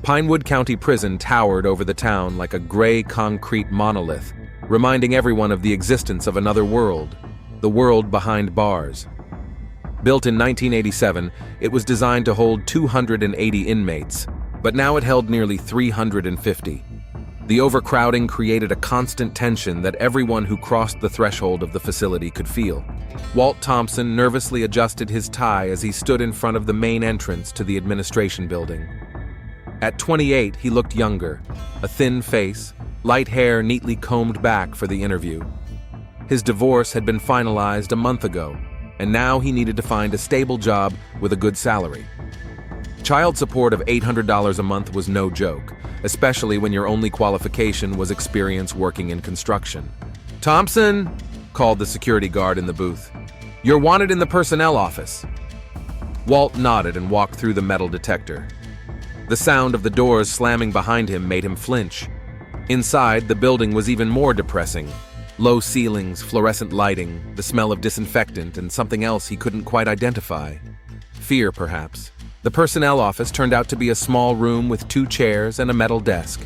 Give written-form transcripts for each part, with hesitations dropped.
Pinewood County Prison towered over the town like a gray concrete monolith, reminding everyone of the existence of another world, the world behind bars. Built in 1987, it was designed to hold 280 inmates, but now it held nearly 350. The overcrowding created a constant tension that everyone who crossed the threshold of the facility could feel. Walt Thompson nervously adjusted his tie as he stood in front of the main entrance to the administration building. At 28, he looked younger, a thin face, light hair neatly combed back for the interview. His divorce had been finalized a month ago, and now he needed to find a stable job with a good salary. Child support of $800 a month was no joke, especially when your only qualification was experience working in construction. "Thompson," called the security guard in the booth. "You're wanted in the personnel office." Walt nodded and walked through the metal detector. The sound of the doors slamming behind him made him flinch. Inside, the building was even more depressing. Low ceilings, fluorescent lighting, the smell of disinfectant, and something else he couldn't quite identify. Fear, perhaps. The personnel office turned out to be a small room with 2 chairs and a metal desk.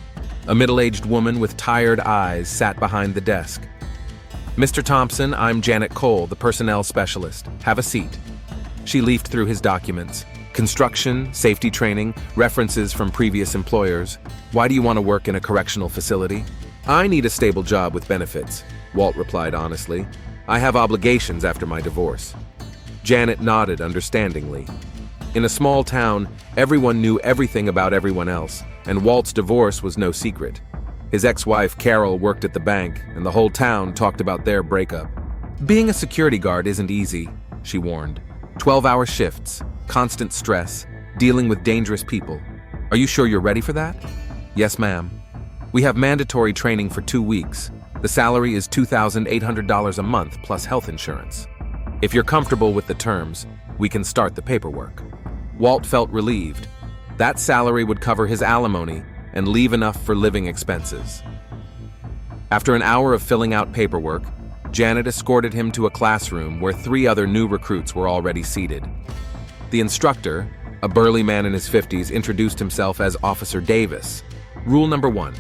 A middle-aged woman with tired eyes sat behind the desk. "Mr. Thompson, I'm Janet Cole, the personnel specialist. Have a seat." She leafed through his documents. Construction, safety training, references from previous employers. "Why do you want to work in a correctional facility?" "I need a stable job with benefits," Walt replied honestly. "I have obligations after my divorce." Janet nodded understandingly. In a small town, everyone knew everything about everyone else, and Walt's divorce was no secret. His ex-wife Carol worked at the bank, and the whole town talked about their breakup. "Being a security guard isn't easy," she warned. 12-hour shifts, constant stress, dealing with dangerous people. "Are you sure you're ready for that?" "Yes, ma'am. We have mandatory training for 2 weeks. The salary is $2,800 a month plus health insurance. If you're comfortable with the terms, we can start the paperwork." Walt felt relieved. That salary would cover his alimony and leave enough for living expenses. After an hour of filling out paperwork, Janet escorted him to a classroom where 3 other new recruits were already seated. The instructor, a burly man in his 50s, introduced himself as Officer Davis. "Rule number 1,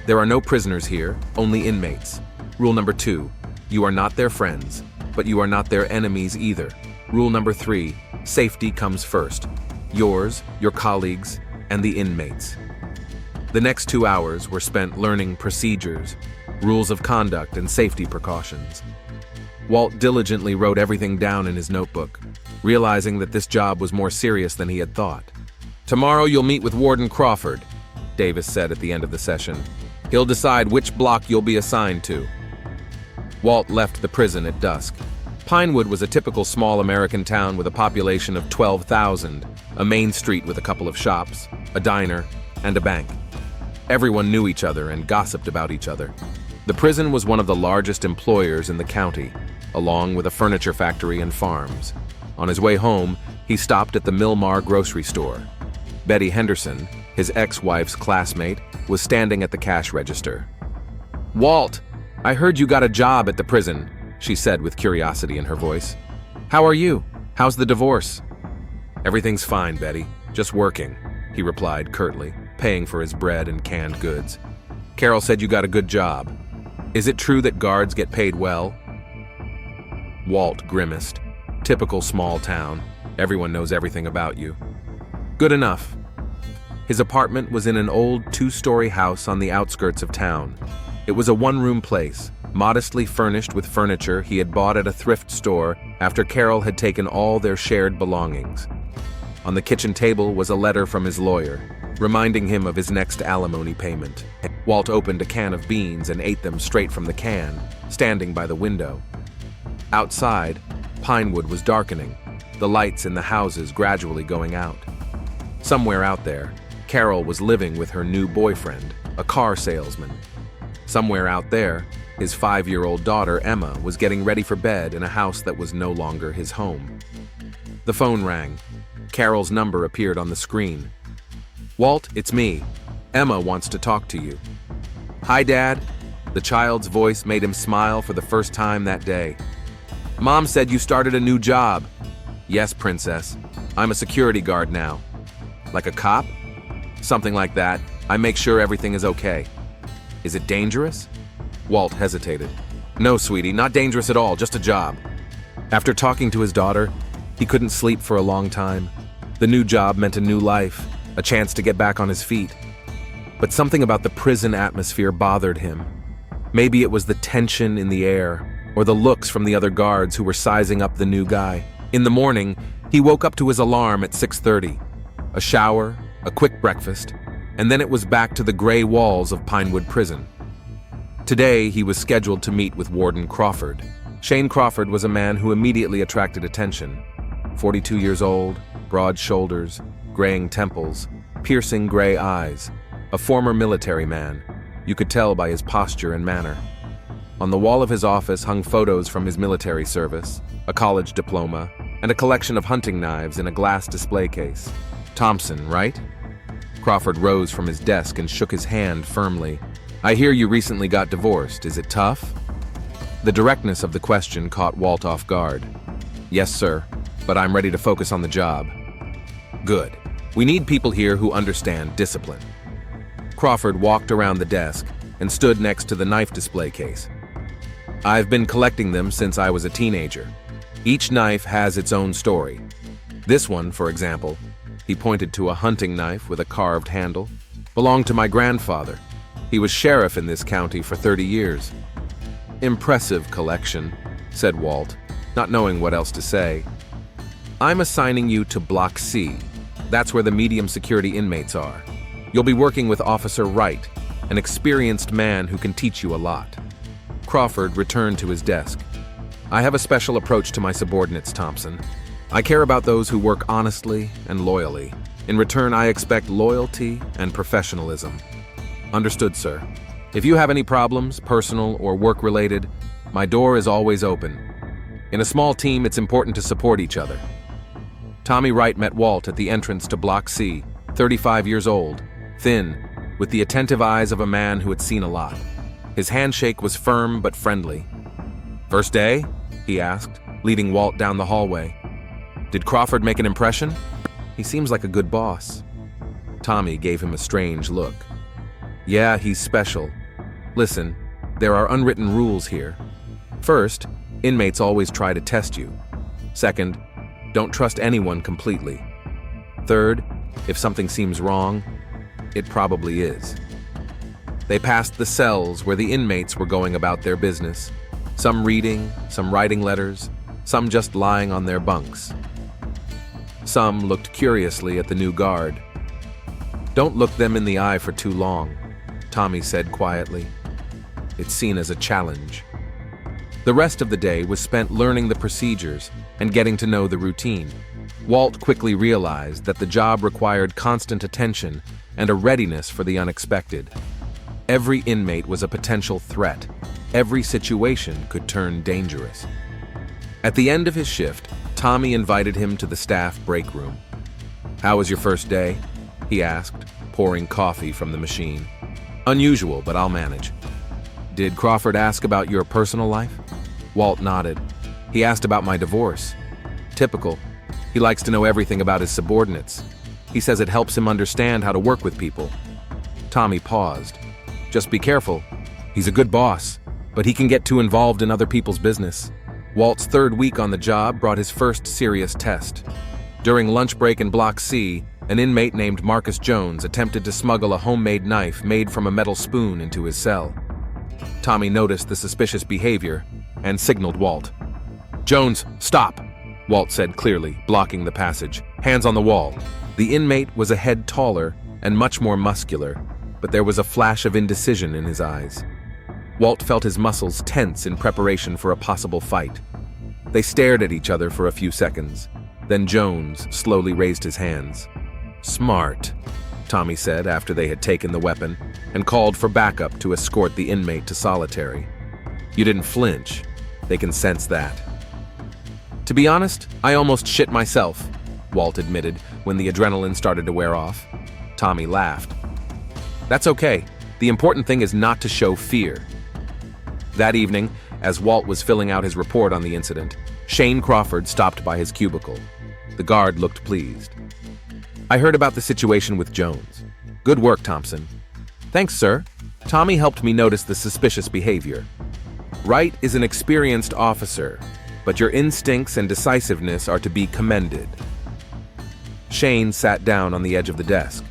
there are no prisoners here, only inmates. Rule number 2, you are not their friends, but you are not their enemies either. Rule number 3, safety comes first. Yours, your colleagues, and the inmates." The next 2 hours were spent learning procedures, rules of conduct, and safety precautions. Walt diligently wrote everything down in his notebook, realizing that this job was more serious than he had thought. "Tomorrow you'll meet with Warden Crawford," Davis said at the end of the session. "He'll decide which block you'll be assigned to." Walt left the prison at dusk. Pinewood was a typical small American town with a population of 12,000, a main street with a couple of shops, a diner, and a bank. Everyone knew each other and gossiped about each other. The prison was one of the largest employers in the county, along with a furniture factory and farms. On his way home, he stopped at the Milmar grocery store. Betty Henderson, his ex-wife's classmate, was standing at the cash register. "Walt, I heard you got a job at the prison," she said with curiosity in her voice. "How are you? How's the divorce?" "Everything's fine, Betty. Just working," he replied curtly, paying for his bread and canned goods. "Carol said you got a good job. Is it true that guards get paid well?" Walt grimaced. Typical small town. Everyone knows everything about you. "Good enough." His apartment was in an old 2-story house on the outskirts of town. It was a 1-room place, modestly furnished with furniture he had bought at a thrift store after Carol had taken all their shared belongings. On the kitchen table was a letter from his lawyer, reminding him of his next alimony payment. Walt opened a can of beans and ate them straight from the can, standing by the window. Outside, Pinewood was darkening, the lights in the houses gradually going out. Somewhere out there, Carol was living with her new boyfriend, a car salesman. Somewhere out there, his 5-year-old daughter, Emma, was getting ready for bed in a house that was no longer his home. The phone rang. Carol's number appeared on the screen. "Walt, it's me. Emma wants to talk to you." "Hi, Dad." The child's voice made him smile for the first time that day. "Mom said you started a new job." "Yes, Princess. I'm a security guard now." "Like a cop?" Something like that. I make sure everything is okay. Is it dangerous? Walt hesitated. No, sweetie, not dangerous at all, just a job. After talking to his daughter, he couldn't sleep for a long time. The new job meant a new life, a chance to get back on his feet. But something about the prison atmosphere bothered him. Maybe it was the tension in the air, or the looks from the other guards who were sizing up the new guy. In the morning, he woke up to his alarm at 6:30. A shower, a quick breakfast, and then it was back to the gray walls of Pinewood Prison. Today, he was scheduled to meet with Warden Crawford. Shane Crawford was a man who immediately attracted attention. 42 years old, broad shoulders, graying temples, piercing gray eyes. A former military man. You could tell by his posture and manner. On the wall of his office hung photos from his military service, a college diploma, and a collection of hunting knives in a glass display case. Thompson, right? Crawford rose from his desk and shook his hand firmly. I hear you recently got divorced. Is it tough? The directness of the question caught Walt off guard. Yes, sir, but I'm ready to focus on the job. Good. We need people here who understand discipline. Crawford walked around the desk and stood next to the knife display case. I've been collecting them since I was a teenager. Each knife has its own story. This one, for example, he pointed to a hunting knife with a carved handle, belonged to my grandfather. He was sheriff in this county for 30 years. Impressive collection, said Walt, not knowing what else to say. I'm assigning you to Block C. That's where the medium security inmates are. You'll be working with Officer Wright, an experienced man who can teach you a lot. Crawford returned to his desk. I have a special approach to my subordinates, Thompson. I care about those who work honestly and loyally. In return, I expect loyalty and professionalism. Understood, sir. If you have any problems, personal or work-related, my door is always open. In a small team, it's important to support each other. Tommy Wright met Walt at the entrance to Block C, 35 years old, thin, with the attentive eyes of a man who had seen a lot. His handshake was firm but friendly. First day? He asked, leading Walt down the hallway. Did Crawford make an impression? He seems like a good boss. Tommy gave him a strange look. Yeah, he's special. Listen, there are unwritten rules here. First, inmates always try to test you. Second, don't trust anyone completely. Third, if something seems wrong, it probably is. They passed the cells where the inmates were going about their business. Some reading, some writing letters, some just lying on their bunks. Some looked curiously at the new guard. Don't look them in the eye for too long, Tommy said quietly. It's seen as a challenge. The rest of the day was spent learning the procedures and getting to know the routine. Walt quickly realized that the job required constant attention and a readiness for the unexpected. Every inmate was a potential threat. Every situation could turn dangerous. At the end of his shift, Tommy invited him to the staff break room. How was your first day? He asked, pouring coffee from the machine. Unusual, but I'll manage. Did Crawford ask about your personal life? Walt nodded. He asked about my divorce. Typical. He likes to know everything about his subordinates. He says it helps him understand how to work with people. Tommy paused. Just be careful. He's a good boss, but he can get too involved in other people's business. Walt's third week on the job brought his first serious test. During lunch break in Block C, an inmate named Marcus Jones attempted to smuggle a homemade knife made from a metal spoon into his cell. Tommy noticed the suspicious behavior and signaled Walt. Jones, stop, Walt said clearly, blocking the passage. Hands on the wall. The inmate was a head taller and much more muscular, but there was a flash of indecision in his eyes. Walt felt his muscles tense in preparation for a possible fight. They stared at each other for a few seconds. Then Jones slowly raised his hands. Smart, Tommy said after they had taken the weapon, and called for backup to escort the inmate to solitary. You didn't flinch. They can sense that. To be honest, I almost shit myself, Walt admitted when the adrenaline started to wear off. Tommy laughed. That's okay. The important thing is not to show fear. That evening, as Walt was filling out his report on the incident, Shane Crawford stopped by his cubicle. The guard looked pleased. I heard about the situation with Jones. Good work, Thompson. Thanks, sir. Tommy helped me notice the suspicious behavior. Wright is an experienced officer, but your instincts and decisiveness are to be commended. Shane sat down on the edge of the desk.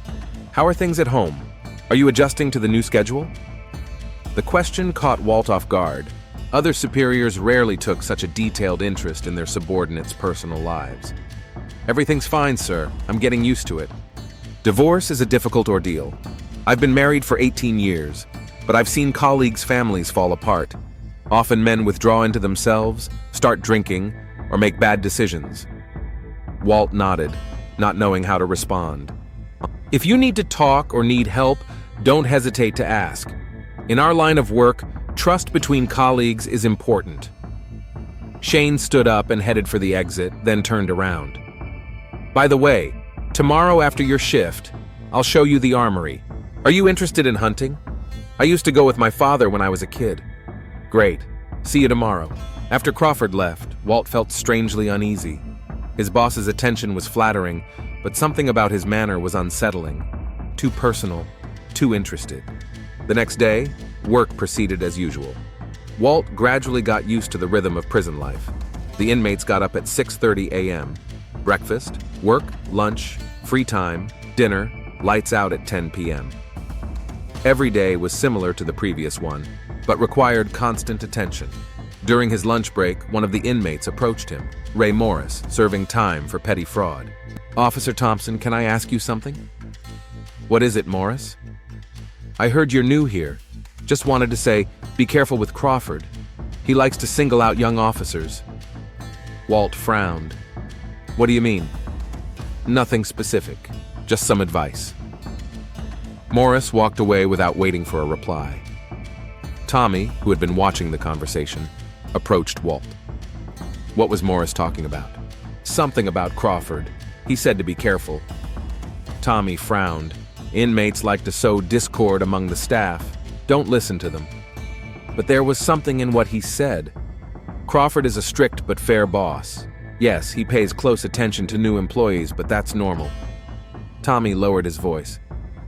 How are things at home? Are you adjusting to the new schedule? The question caught Walt off guard. Other superiors rarely took such a detailed interest in their subordinates' personal lives. Everything's fine, sir. I'm getting used to it. Divorce is a difficult ordeal. I've been married for 18 years, but I've seen colleagues' families fall apart. Often men withdraw into themselves, start drinking, or make bad decisions. Walt nodded, not knowing how to respond. If you need to talk or need help, don't hesitate to ask. In our line of work, trust between colleagues is important. Shane stood up and headed for the exit, then turned around. By the way, tomorrow after your shift, I'll show you the armory. Are you interested in hunting? I used to go with my father when I was a kid. Great. See you tomorrow. After Crawford left, Walt felt strangely uneasy. His boss's attention was flattering, but something about his manner was unsettling. Too personal, too interested. The next day, work proceeded as usual. Walt gradually got used to the rhythm of prison life. The inmates got up at 6:30 a.m. Breakfast, work, lunch, free time, dinner, lights out at 10 p.m. Every day was similar to the previous one, but required constant attention. During his lunch break, one of the inmates approached him, Ray Morris, serving time for petty fraud. Officer Thompson, can I ask you something? What is it, Morris? I heard you're new here. Just wanted to say, be careful with Crawford. He likes to single out young officers. Walt frowned. What do you mean? Nothing specific, just some advice. Morris walked away without waiting for a reply. Tommy, who had been watching the conversation, approached Walt. What was Morris talking about? Something about Crawford. He said to be careful. Tommy frowned. Inmates like to sow discord among the staff. Don't listen to them. But there was something in what he said. Crawford is a strict but fair boss. Yes, he pays close attention to new employees, but that's normal. Tommy lowered his voice.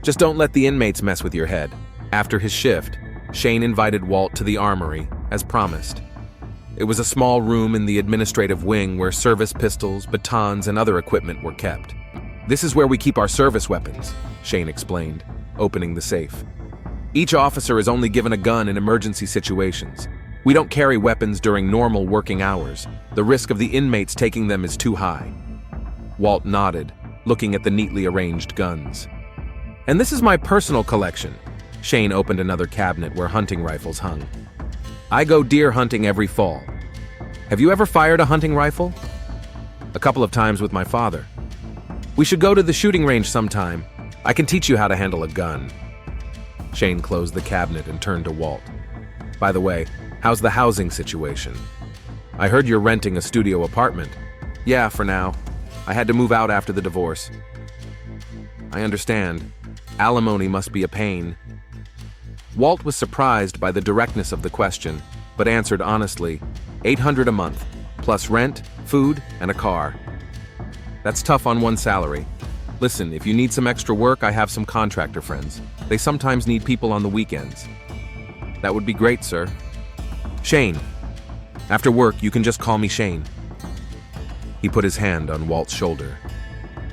Just don't let the inmates mess with your head. After his shift, Shane invited Walt to the armory, as promised. It was a small room in the administrative wing where service pistols, batons, and other equipment were kept. This is where we keep our service weapons, Shane explained, opening the safe. Each officer is only given a gun in emergency situations. We don't carry weapons during normal working hours. The risk of the inmates taking them is too high. Walt nodded, looking at the neatly arranged guns. And this is my personal collection. Shane opened another cabinet where hunting rifles hung. I go deer hunting every fall. Have you ever fired a hunting rifle? A couple of times with my father. We should go to the shooting range sometime. I can teach you how to handle a gun. Shane closed the cabinet and turned to Walt. By the way, how's the housing situation? I heard you're renting a studio apartment. Yeah, for now. I had to move out after the divorce. I understand. Alimony must be a pain. Walt was surprised by the directness of the question, but answered honestly, $800 a month, plus rent, food, and a car. That's tough on one salary. Listen, if you need some extra work, I have some contractor friends. They sometimes need people on the weekends. That would be great, sir. Shane. After work, you can just call me Shane. He put his hand on Walt's shoulder.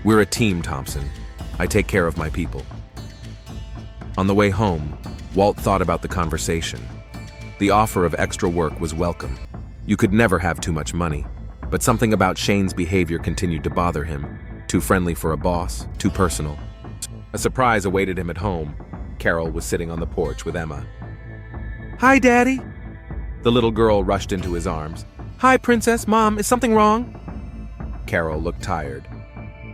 We're a team, Thompson. I take care of my people. On the way home, Walt thought about the conversation. The offer of extra work was welcome. You could never have too much money, but something about Shane's behavior continued to bother him. Too friendly for a boss, too personal. A surprise awaited him at home. Carol was sitting on the porch with Emma. Hi, Daddy. The little girl rushed into his arms. Hi, Princess. Mom, is something wrong? Carol looked tired.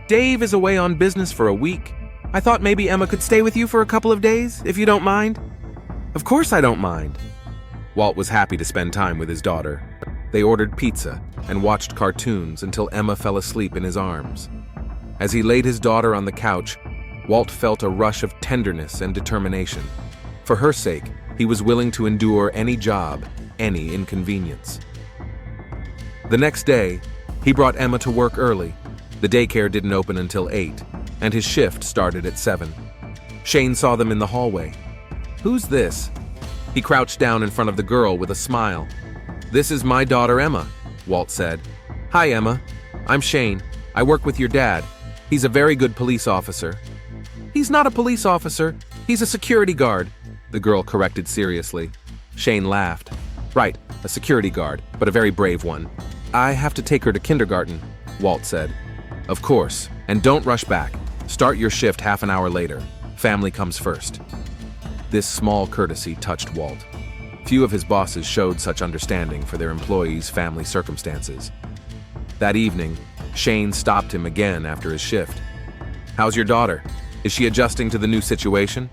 Dave is away on business for a week. I thought maybe Emma could stay with you for a couple of days, if you don't mind. Of course I don't mind. Walt was happy to spend time with his daughter. They ordered pizza and watched cartoons until Emma fell asleep in his arms. As he laid his daughter on the couch, Walt felt a rush of tenderness and determination. For her sake, he was willing to endure any job, any inconvenience. The next day, he brought Emma to work early. The daycare didn't open until 8, and his shift started at 7. Shane saw them in the hallway. "Who's this?" He crouched down in front of the girl with a smile. "This is my daughter Emma," Walt said. "Hi, Emma. I'm Shane. I work with your dad. He's a very good police officer." "He's not a police officer. He's a security guard," the girl corrected seriously. Shane laughed. "Right, a security guard, but a very brave one. I have to take her to kindergarten," Walt said. "Of course, and don't rush back. Start your shift half an hour later. Family comes first." This small courtesy touched Walt. Few of his bosses showed such understanding for their employees' family circumstances. That evening, Shane stopped him again after his shift. "How's your daughter? Is she adjusting to the new situation?"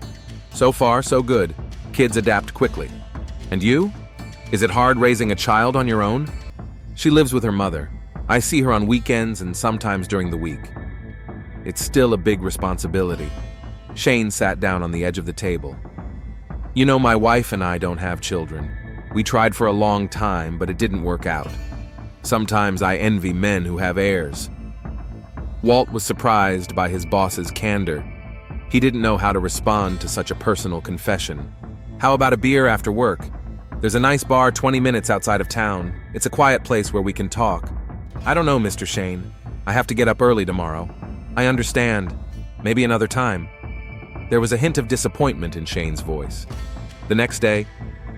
"So far, so good. Kids adapt quickly." "And you? Is it hard raising a child on your own?" "She lives with her mother. I see her on weekends and sometimes during the week." "It's still a big responsibility." Shane sat down on the edge of the table. "You know, my wife and I don't have children. We tried for a long time, but it didn't work out. Sometimes I envy men who have heirs." Walt was surprised by his boss's candor. He didn't know how to respond to such a personal confession. "How about a beer after work? There's a nice bar 20 minutes outside of town. It's a quiet place where we can talk." "I don't know, Mr. Shane. I have to get up early tomorrow." "I understand. Maybe another time." There was a hint of disappointment in Shane's voice. The next day,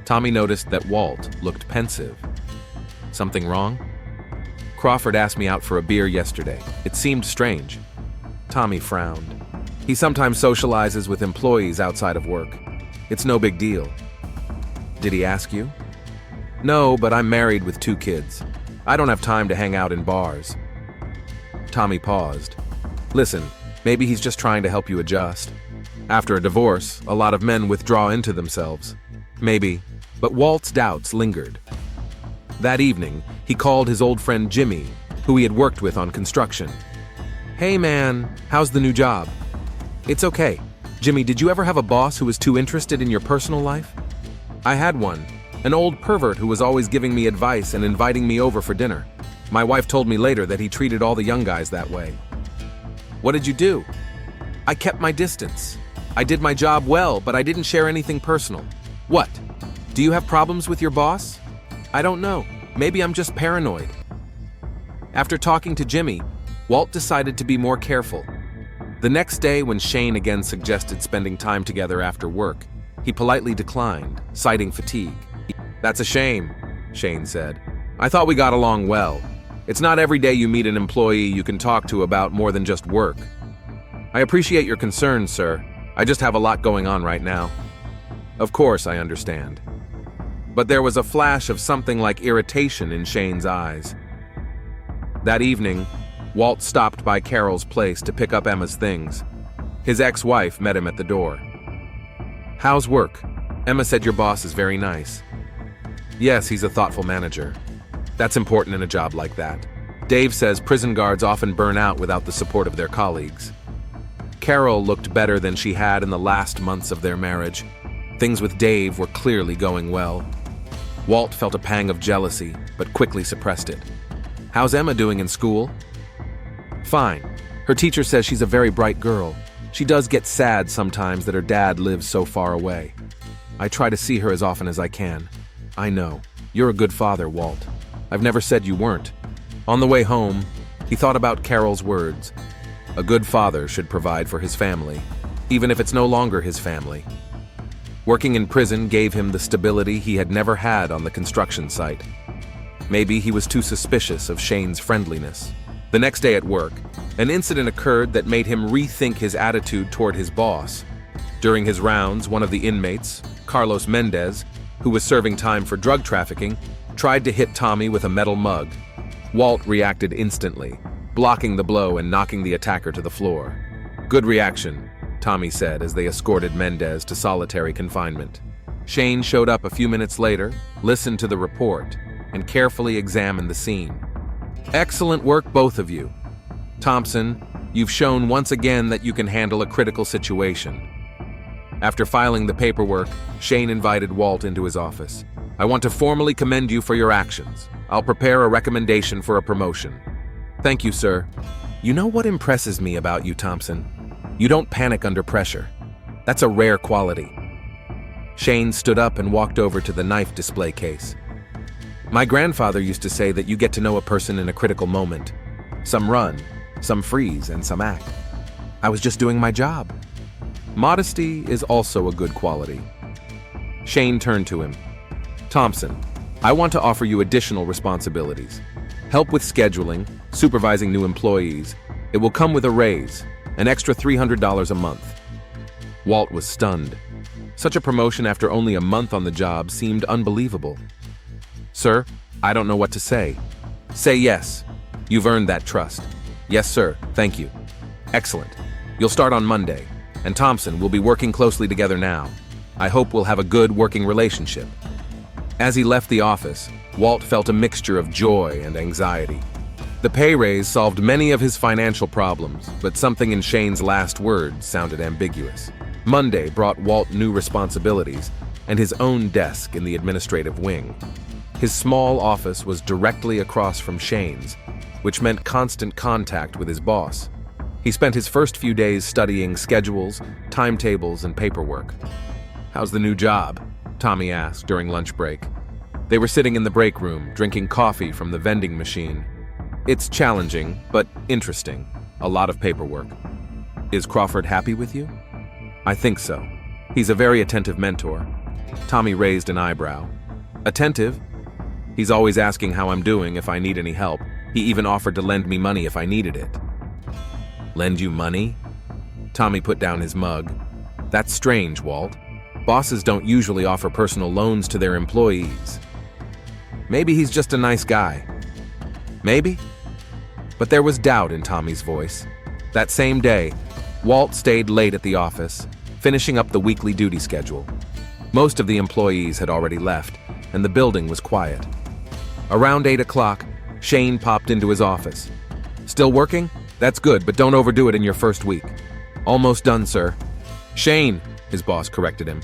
Tommy noticed that Walt looked pensive. "Something wrong?" "Crawford asked me out for a beer yesterday. It seemed strange." Tommy frowned. "He sometimes socializes with employees outside of work. It's no big deal." "Did he ask you?" "No, but I'm married with 2 kids. I don't have time to hang out in bars." Tommy paused. "Listen, maybe he's just trying to help you adjust. After a divorce, a lot of men withdraw into themselves. Maybe, but Walt's doubts lingered. That evening, he called his old friend Jimmy, who he had worked with on construction. "Hey man, how's the new job?" "It's okay. Jimmy, did you ever have a boss who was too interested in your personal life?" "I had one, an old pervert who was always giving me advice and inviting me over for dinner. My wife told me later that he treated all the young guys that way." "What did you do?" "I kept my distance. I did my job well, but I didn't share anything personal." "What? Do you have problems with your boss?" "I don't know. Maybe I'm just paranoid." After talking to Jimmy, Walt decided to be more careful. The next day, when Shane again suggested spending time together after work, he politely declined, citing fatigue. "That's a shame," Shane said. "I thought we got along well. It's not every day you meet an employee you can talk to about more than just work." "I appreciate your concern, sir. I just have a lot going on right now." "Of course, I understand." But there was a flash of something like irritation in Shane's eyes. That evening, Walt stopped by Carol's place to pick up Emma's things. His ex-wife met him at the door. "How's work? Emma said your boss is very nice." "Yes, he's a thoughtful manager. That's important in a job like that. Dave says prison guards often burn out without the support of their colleagues." Carol looked better than she had in the last months of their marriage. Things with Dave were clearly going well. Walt felt a pang of jealousy, but quickly suppressed it. "How's Emma doing in school?" "Fine. Her teacher says she's a very bright girl. She does get sad sometimes that her dad lives so far away. I try to see her as often as I can." "I know. You're a good father, Walt. I've never said you weren't." On the way home, he thought about Carol's words. A good father should provide for his family, even if it's no longer his family. Working in prison gave him the stability he had never had on the construction site. Maybe he was too suspicious of Shane's friendliness. The next day at work, an incident occurred that made him rethink his attitude toward his boss. During his rounds, one of the inmates, Carlos Mendez, who was serving time for drug trafficking, tried to hit Tommy with a metal mug. Walt reacted instantly, blocking the blow and knocking the attacker to the floor. "Good reaction," Tommy said as they escorted Mendez to solitary confinement. Shane showed up a few minutes later, listened to the report, and carefully examined the scene. "Excellent work, both of you. Thompson, you've shown once again that you can handle a critical situation." After filing the paperwork, Shane invited Walt into his office. "I want to formally commend you for your actions. I'll prepare a recommendation for a promotion." "Thank you, sir. You know what impresses me about you, Thompson? You don't panic under pressure. That's a rare quality. Shane stood up and walked over to the knife display case. My grandfather used to say that you get to know a person in a critical moment. Some run, some freeze, and some act. I was just doing my job. Modesty is also a good quality. Shane turned to him. Thompson, I want to offer you additional responsibilities. Help with scheduling, supervising new employees. It will come with a raise, an extra $300 a month. Walt was stunned. Such a promotion after only a month on the job seemed unbelievable. Sir, I don't know what to say. Say yes. You've earned that trust. Yes, sir. Thank you. Excellent. You'll start on Monday, and Thompson will be working closely together now. I hope we'll have a good working relationship. As he left the office, Walt felt a mixture of joy and anxiety. The pay raise solved many of his financial problems, but something in Shane's last words sounded ambiguous. Monday brought Walt new responsibilities and his own desk in the administrative wing. His small office was directly across from Shane's, which meant constant contact with his boss. He spent his first few days studying schedules, timetables, and paperwork. How's the new job? Tommy asked during lunch break. They were sitting in the break room, drinking coffee from the vending machine. It's challenging, but interesting. A lot of paperwork. Is Crawford happy with you? I think so. He's a very attentive mentor. Tommy raised an eyebrow. Attentive? He's always asking how I'm doing if I need any help. He even offered to lend me money if I needed it. Lend you money? Tommy put down his mug. That's strange, Walt. Bosses don't usually offer personal loans to their employees. Maybe he's just a nice guy. Maybe? But there was doubt in Tommy's voice. That same day, Walt stayed late at the office, finishing up the weekly duty schedule. Most of the employees had already left, and the building was quiet. Around 8 o'clock, Shane popped into his office. Still working? That's good, but don't overdo it in your first week. Almost done, sir. Shane, his boss corrected him.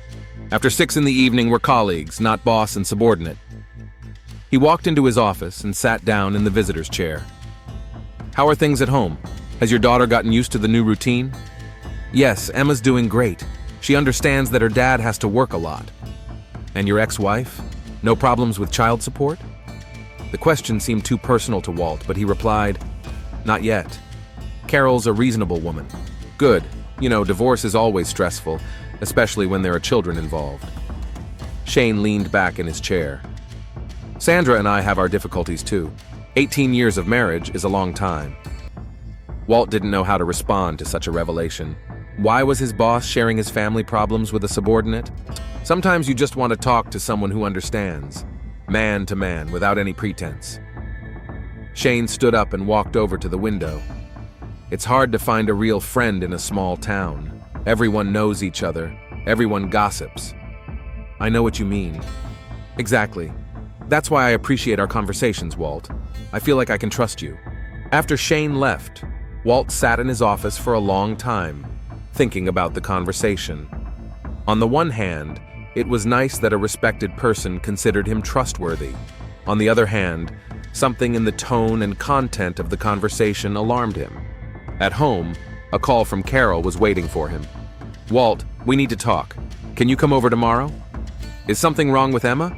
After 6 in the evening, we're colleagues, not boss and subordinate. He walked into his office and sat down in the visitor's chair. How are things at home? Has your daughter gotten used to the new routine? Yes, Emma's doing great. She understands that her dad has to work a lot. And your ex-wife? No problems with child support? The question seemed too personal to Walt, but he replied, Not yet. Carol's a reasonable woman. Good. You know, divorce is always stressful, especially when there are children involved. Shane leaned back in his chair. Sandra and I have our difficulties too. 18 years of marriage is a long time. Walt didn't know how to respond to such a revelation. Why was his boss sharing his family problems with a subordinate? Sometimes you just want to talk to someone who understands, man to man, without any pretense. Shane stood up and walked over to the window. It's hard to find a real friend in a small town. Everyone knows each other. Everyone gossips. I know what you mean. Exactly. That's why I appreciate our conversations, Walt. I feel like I can trust you. After Shane left, Walt sat in his office for a long time, thinking about the conversation. On the one hand, it was nice that a respected person considered him trustworthy. On the other hand, something in the tone and content of the conversation alarmed him. At home, a call from Carol was waiting for him. Walt, we need to talk. Can you come over tomorrow? Is something wrong with Emma?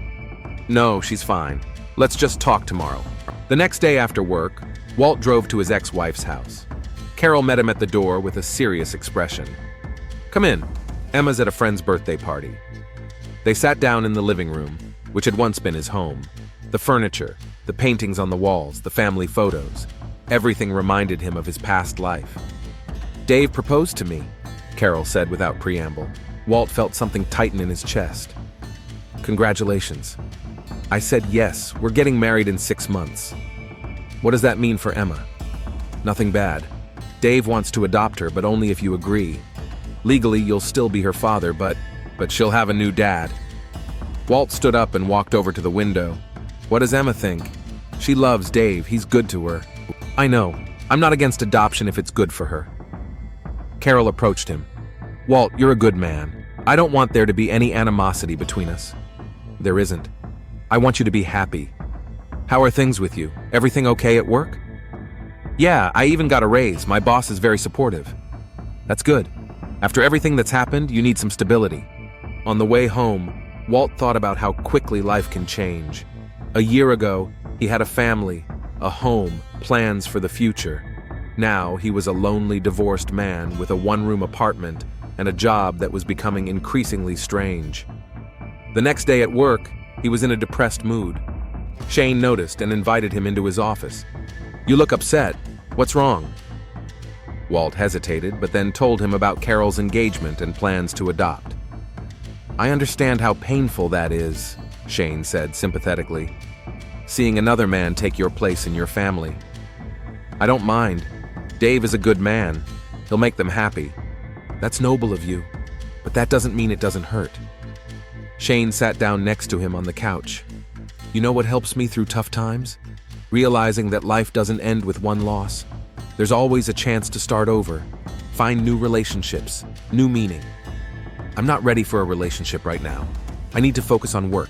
No, she's fine. Let's just talk tomorrow. The next day after work, Walt drove to his ex-wife's house. Carol met him at the door with a serious expression. Come in. Emma's at a friend's birthday party. They sat down in the living room, which had once been his home. The furniture, the paintings on the walls, the family photos. Everything reminded him of his past life. Dave proposed to me, Carol said without preamble. Walt felt something tighten in his chest. Congratulations. I said yes, we're getting married in 6 months. What does that mean for Emma? Nothing bad. Dave wants to adopt her, but only if you agree. Legally, you'll still be her father, but she'll have a new dad. Walt stood up and walked over to the window. What does Emma think? She loves Dave, he's good to her. I know. I'm not against adoption if it's good for her. Carol approached him. Walt, you're a good man. I don't want there to be any animosity between us. There isn't. I want you to be happy. How are things with you? Everything okay at work? Yeah, I even got a raise. My boss is very supportive. That's good. After everything that's happened, you need some stability. On the way home, Walt thought about how quickly life can change. A year ago, he had a family, a home, plans for the future. Now, he was a lonely, divorced man with a one-room apartment and a job that was becoming increasingly strange. The next day at work, he was in a depressed mood. Shane noticed and invited him into his office. "You look upset. What's wrong?" Walt hesitated, but then told him about Carol's engagement and plans to adopt. "I understand how painful that is," Shane said sympathetically. "Seeing another man take your place in your family. I don't mind. Dave is a good man. He'll make them happy." "That's noble of you, but that doesn't mean it doesn't hurt." Shane sat down next to him on the couch. "You know what helps me through tough times? Realizing that life doesn't end with one loss. There's always a chance to start over, find new relationships, new meaning. I'm not ready for a relationship right now. I need to focus on work.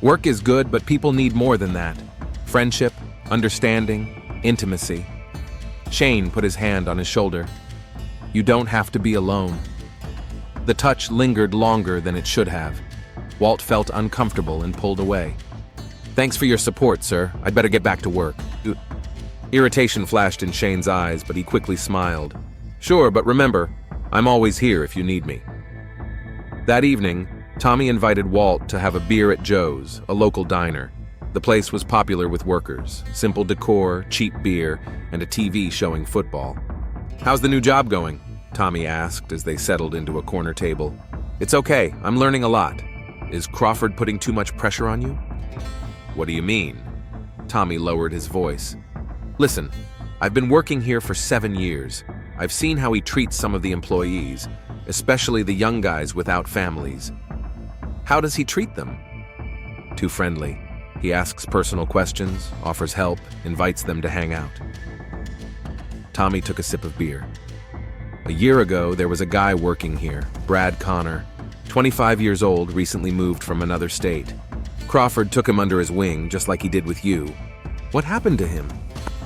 Work is good, but people need more than that. Friendship, understanding, intimacy." Shane put his hand on his shoulder. "You don't have to be alone." The touch lingered longer than it should have. Walt felt uncomfortable and pulled away. "Thanks for your support, sir. I'd better get back to work." Irritation flashed in Shane's eyes, but he quickly smiled. "Sure, but remember, I'm always here if you need me." That evening, Tommy invited Walt to have a beer at Joe's, a local diner. The place was popular with workers, simple decor, cheap beer, and a TV showing football. "How's the new job going?" Tommy asked as they settled into a corner table. "It's okay, I'm learning a lot. Is Crawford putting too much pressure on you?" "What do you mean?" Tommy lowered his voice. "Listen, I've been working here for 7 years. I've seen how he treats some of the employees, especially the young guys without families. How does he treat them?" "Too friendly. He asks personal questions, offers help, invites them to hang out." Tommy took a sip of beer. "A year ago, there was a guy working here, Brad Connor, 25 years old, recently moved from another state. Crawford took him under his wing, just like he did with you. What happened to him?"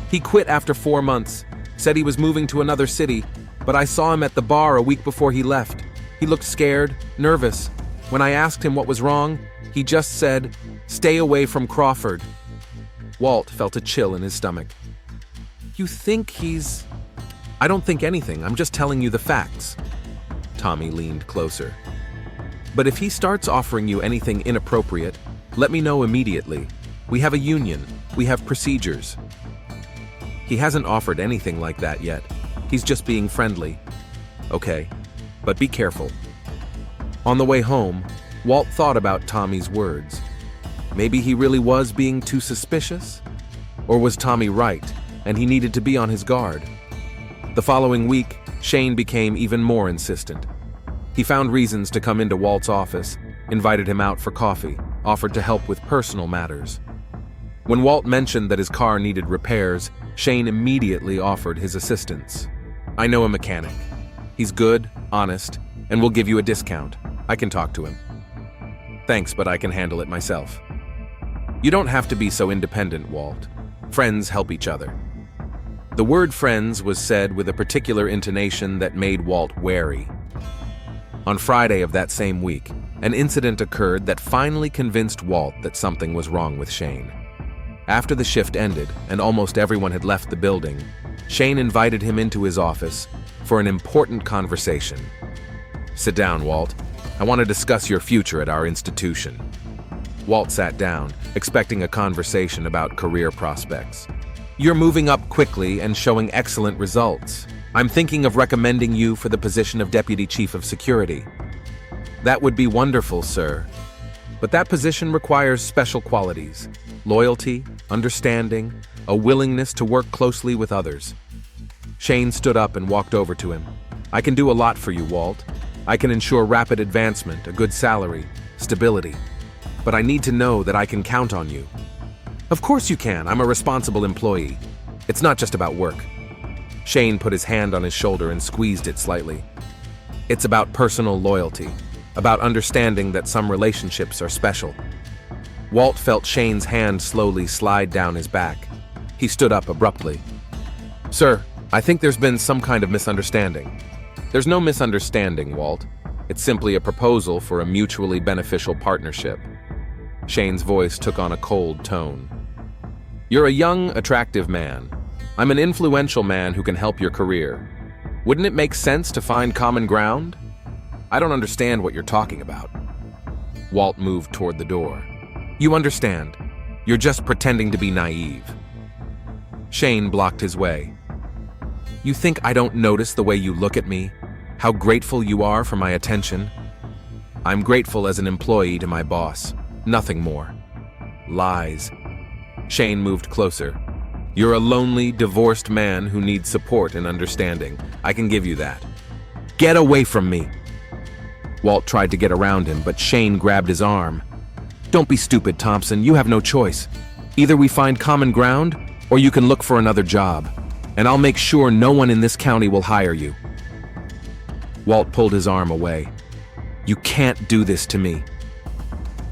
"He quit after 4 months, said he was moving to another city, but I saw him at the bar a week before he left. He looked scared, nervous. When I asked him what was wrong, he just said, 'Stay away from Crawford.'" Walt felt a chill in his stomach. "You think he's—" "I don't think anything, I'm just telling you the facts." Tommy leaned closer. "But if he starts offering you anything inappropriate, let me know immediately. We have a union, we have procedures." "He hasn't offered anything like that yet. He's just being friendly." "Okay, but be careful." On the way home, Walt thought about Tommy's words. Maybe he really was being too suspicious? Or was Tommy right, and he needed to be on his guard? The following week, Shane became even more insistent. He found reasons to come into Walt's office, invited him out for coffee, offered to help with personal matters. When Walt mentioned that his car needed repairs, Shane immediately offered his assistance. "I know a mechanic. He's good, honest, and will give you a discount. I can talk to him." "Thanks, but I can handle it myself." "You don't have to be so independent, Walt. Friends help each other." The word friends was said with a particular intonation that made Walt wary. On Friday of that same week, an incident occurred that finally convinced Walt that something was wrong with Shane. After the shift ended and almost everyone had left the building, Shane invited him into his office for an important conversation. "Sit down, Walt. I want to discuss your future at our institution." Walt sat down, expecting a conversation about career prospects. "You're moving up quickly and showing excellent results. I'm thinking of recommending you for the position of Deputy Chief of Security." "That would be wonderful, sir. But that position requires special qualities: loyalty, understanding, a willingness to work closely with others." Shane stood up and walked over to him. "I can do a lot for you, Walt. I can ensure rapid advancement, a good salary, stability. But I need to know that I can count on you." "Of course you can. I'm a responsible employee. It's not just about work." Shane put his hand on his shoulder and squeezed it slightly. "It's about personal loyalty, about understanding that some relationships are special." Walt felt Shane's hand slowly slide down his back. He stood up abruptly. "Sir, I think there's been some kind of misunderstanding." There's no misunderstanding, Walt. It's simply a proposal for a mutually beneficial partnership. Shane's voice took on a cold tone. You're a young, attractive man. I'm an influential man who can help your career. Wouldn't it make sense to find common ground? I don't understand what you're talking about. Walt moved toward the door. You understand. You're just pretending to be naive. Shane blocked his way. You think I don't notice the way you look at me? How grateful you are for my attention? I'm grateful as an employee to my boss. Nothing more. Lies. Shane moved closer. You're a lonely, divorced man who needs support and understanding. I can give you that. Get away from me! Walt tried to get around him, but Shane grabbed his arm. Don't be stupid, Thompson. You have no choice. Either we find common ground, or you can look for another job. And I'll make sure no one in this county will hire you. Walt pulled his arm away. You can't do this to me.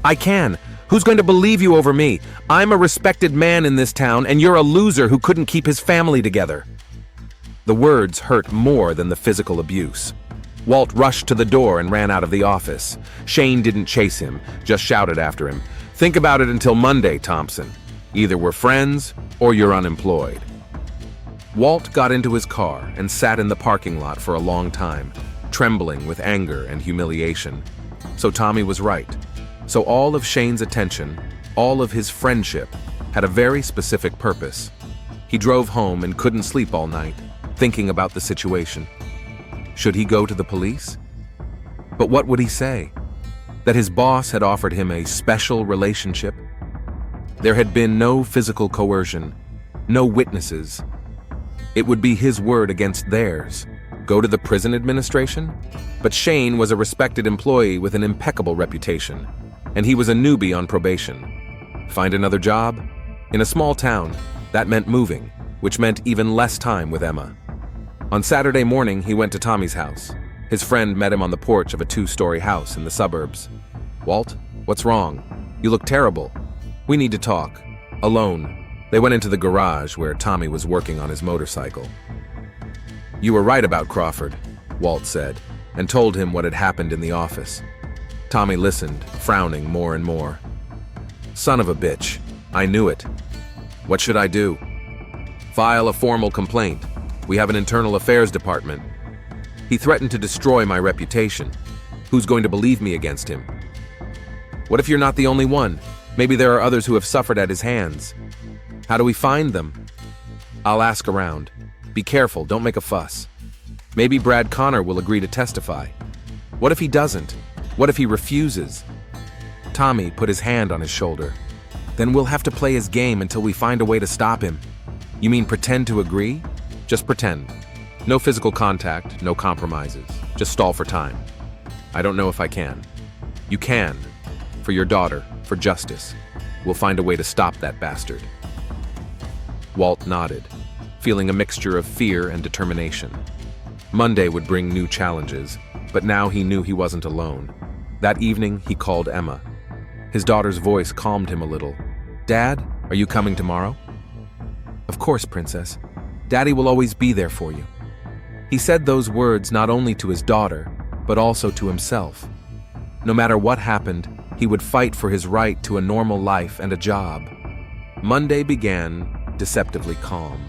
I can. Who's going to believe you over me? I'm a respected man in this town, and you're a loser who couldn't keep his family together. The words hurt more than the physical abuse. Walt rushed to the door and ran out of the office. Shane didn't chase him, just shouted after him. Think about it until Monday, Thompson. Either we're friends, or you're unemployed. Walt got into his car and sat in the parking lot for a long time, trembling with anger and humiliation. So Tommy was right. So all of Shane's attention, all of his friendship, had a very specific purpose. He drove home and couldn't sleep all night, thinking about the situation. Should he go to the police? But what would he say? That his boss had offered him a special relationship? There had been no physical coercion, no witnesses. It would be his word against theirs. Go to the prison administration? But Shane was a respected employee with an impeccable reputation, and he was a newbie on probation. Find another job? In a small town, that meant moving, which meant even less time with Emma. On Saturday morning, he went to Tommy's house. His friend met him on the porch of a 2-story house in the suburbs. Walt, what's wrong? You look terrible. We need to talk. Alone. They went into the garage where Tommy was working on his motorcycle. You were right about Crawford, Walt said, and told him what had happened in the office. Tommy listened, frowning more and more. Son of a bitch. I knew it. What should I do? File a formal complaint. We have an internal affairs department. He threatened to destroy my reputation. Who's going to believe me against him? What if you're not the only one? Maybe there are others who have suffered at his hands. How do we find them? I'll ask around. Be careful, don't make a fuss. Maybe Brad Connor will agree to testify. What if he doesn't? What if he refuses? Tommy put his hand on his shoulder. Then we'll have to play his game until we find a way to stop him. You mean pretend to agree? Just pretend. No physical contact, no compromises. Just stall for time. I don't know if I can. You can. For your daughter, for justice. We'll find a way to stop that bastard. Walt nodded, feeling a mixture of fear and determination. Monday would bring new challenges, but now he knew he wasn't alone. That evening, he called Emma. His daughter's voice calmed him a little. Dad, are you coming tomorrow? Of course, Princess. Daddy will always be there for you. He said those words not only to his daughter, but also to himself. No matter what happened, he would fight for his right to a normal life and a job. Monday began deceptively calm.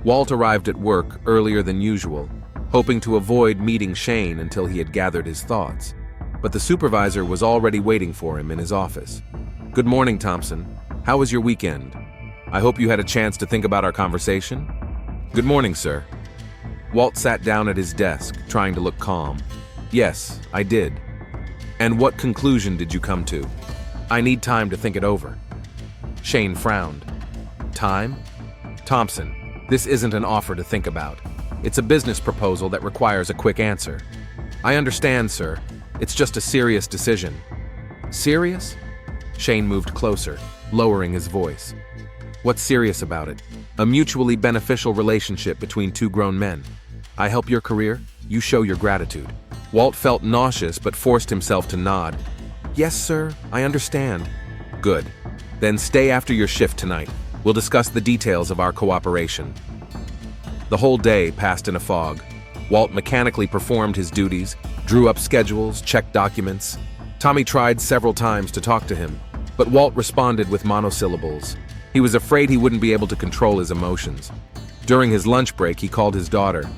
Walt arrived at work earlier than usual, hoping to avoid meeting Shane until he had gathered his thoughts. But the supervisor was already waiting for him in his office. Good morning, Thompson. How was your weekend? I hope you had a chance to think about our conversation. Good morning, sir. Walt sat down at his desk, trying to look calm. Yes, I did. And what conclusion did you come to? I need time to think it over. Shane frowned. Time? Thompson, this isn't an offer to think about. It's a business proposal that requires a quick answer. I understand, sir. It's just a serious decision. Serious? Shane moved closer, lowering his voice. What's serious about it? A mutually beneficial relationship between two grown men. I help your career, you show your gratitude. Walt felt nauseous but forced himself to nod. Yes, sir, I understand. Good. Then stay after your shift tonight. We'll discuss the details of our cooperation. The whole day passed in a fog. Walt mechanically performed his duties, drew up schedules, checked documents. Tommy tried several times to talk to him, but Walt responded with monosyllables. He was afraid he wouldn't be able to control his emotions. During his lunch break, he called his daughter.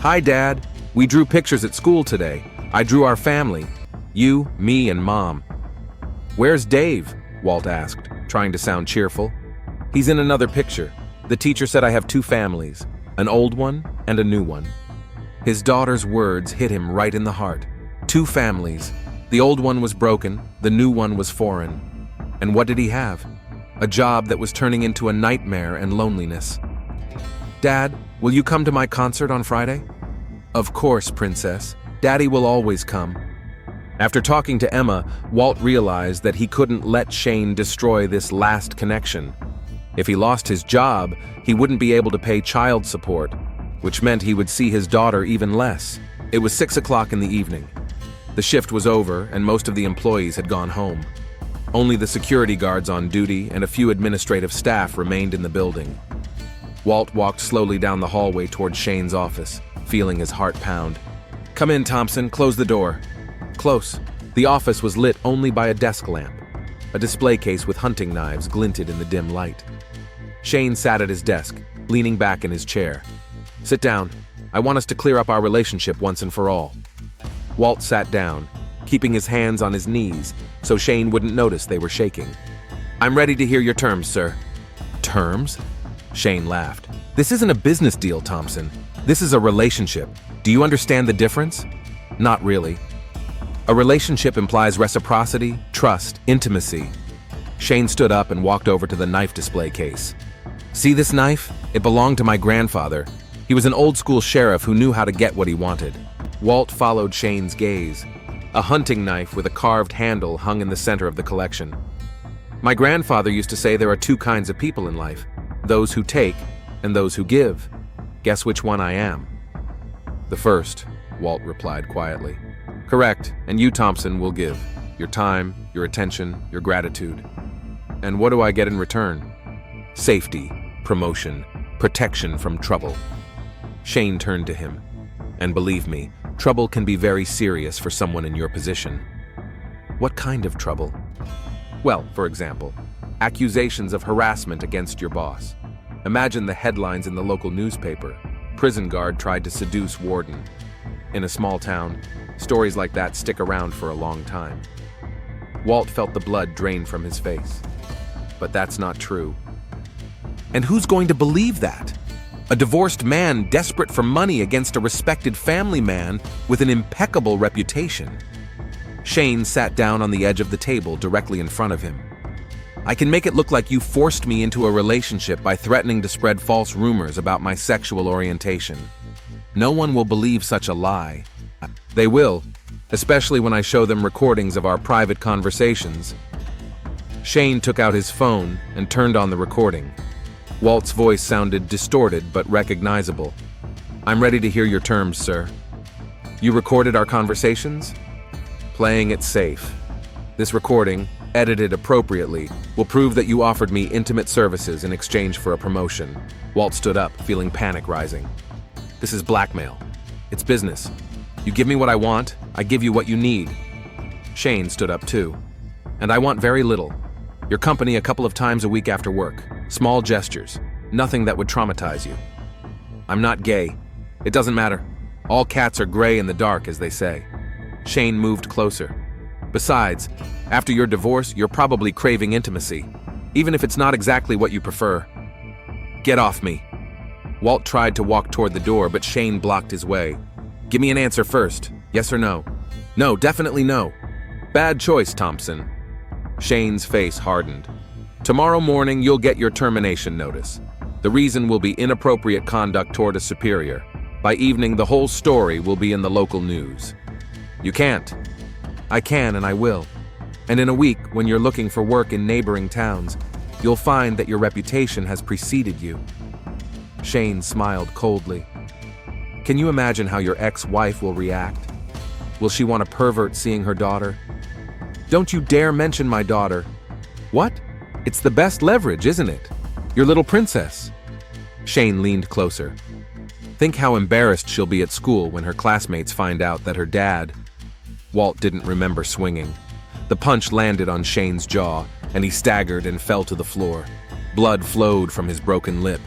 "Hi, Dad. We drew pictures at school today. I drew our family. You, me, and Mom." "Where's Dave?" Walt asked, trying to sound cheerful. "He's in another picture. The teacher said I have two families, an old one and a new one." His daughter's words hit him right in the heart. Two families. The old one was broken, the new one was foreign. And what did he have? A job that was turning into a nightmare and loneliness. "Dad, will you come to my concert on Friday?" "Of course, Princess. Daddy will always come." After talking to Emma, Walt realized that he couldn't let Shane destroy this last connection. If he lost his job, he wouldn't be able to pay child support, which meant he would see his daughter even less. It was 6 o'clock in the evening. The shift was over and most of the employees had gone home. Only the security guards on duty and a few administrative staff remained in the building. Walt walked slowly down the hallway toward Shane's office, feeling his heart pound. "Come in, Thompson. Close the door." Close. The office was lit only by a desk lamp. A display case with hunting knives glinted in the dim light. Shane sat at his desk, leaning back in his chair. "Sit down. I want us to clear up our relationship once and for all." Walt sat down, keeping his hands on his knees so Shane wouldn't notice they were shaking. "I'm ready to hear your terms, sir." "Terms?" Shane laughed. "This isn't a business deal, Thompson. This is a relationship. Do you understand the difference?" "Not really." A relationship implies reciprocity, trust, intimacy. Shane stood up and walked over to the knife display case. "See this knife? It belonged to my grandfather. He was an old-school sheriff who knew how to get what he wanted." Walt followed Shane's gaze. A hunting knife with a carved handle hung in the center of the collection. "My grandfather used to say there are two kinds of people in life, those who take and those who give. Guess which one I am?" "The first," Walt replied quietly. "Correct, and you, Thompson, will give. Your time, your attention, your gratitude. And what do I get in return?" "Safety, promotion, protection from trouble." Shane turned to him. "And believe me, trouble can be very serious for someone in your position." "What kind of trouble?" "Well, for example, accusations of harassment against your boss. Imagine the headlines in the local newspaper. Prison guard tried to seduce warden. In a small town, stories like that stick around for a long time." Walt felt the blood drain from his face. "But that's not true." "And who's going to believe that? A divorced man desperate for money against a respected family man with an impeccable reputation." Shane sat down on the edge of the table directly in front of him. "I can make it look like you forced me into a relationship by threatening to spread false rumors about my sexual orientation. No one will believe such a lie. They will, especially when I show them recordings of our private conversations." Shane took out his phone and turned on the recording. Walt's voice sounded distorted but recognizable. "I'm ready to hear your terms, sir." "You recorded our conversations?" "Playing it safe. This recording, edited appropriately, will prove that you offered me intimate services in exchange for a promotion." Walt stood up, feeling panic rising. "This is blackmail. It's business. You give me what I want, I give you what you need." Shane stood up too. "And I want very little. Your company a couple of times a week after work. Small gestures. Nothing that would traumatize you." "I'm not gay. It doesn't matter. All cats are gray in the dark, as they say." Shane moved closer. "Besides, after your divorce, you're probably craving intimacy, even if it's not exactly what you prefer." "Get off me." Walt tried to walk toward the door, but Shane blocked his way. "Give me an answer first. Yes or no?" "No, definitely no." "Bad choice, Thompson." Shane's face hardened. "Tomorrow morning, you'll get your termination notice. The reason will be inappropriate conduct toward a superior. By evening, the whole story will be in the local news." "You can't." "I can and I will. And in a week, when you're looking for work in neighboring towns, you'll find that your reputation has preceded you." Shane smiled coldly. "Can you imagine how your ex-wife will react? Will she want a pervert seeing her daughter?" "Don't you dare mention my daughter." "What? It's the best leverage, isn't it? Your little princess." Shane leaned closer. Think how embarrassed she'll be at school when her classmates find out that her dad... Walt didn't remember swinging. The punch landed on Shane's jaw, and he staggered and fell to the floor. Blood flowed from his broken lip.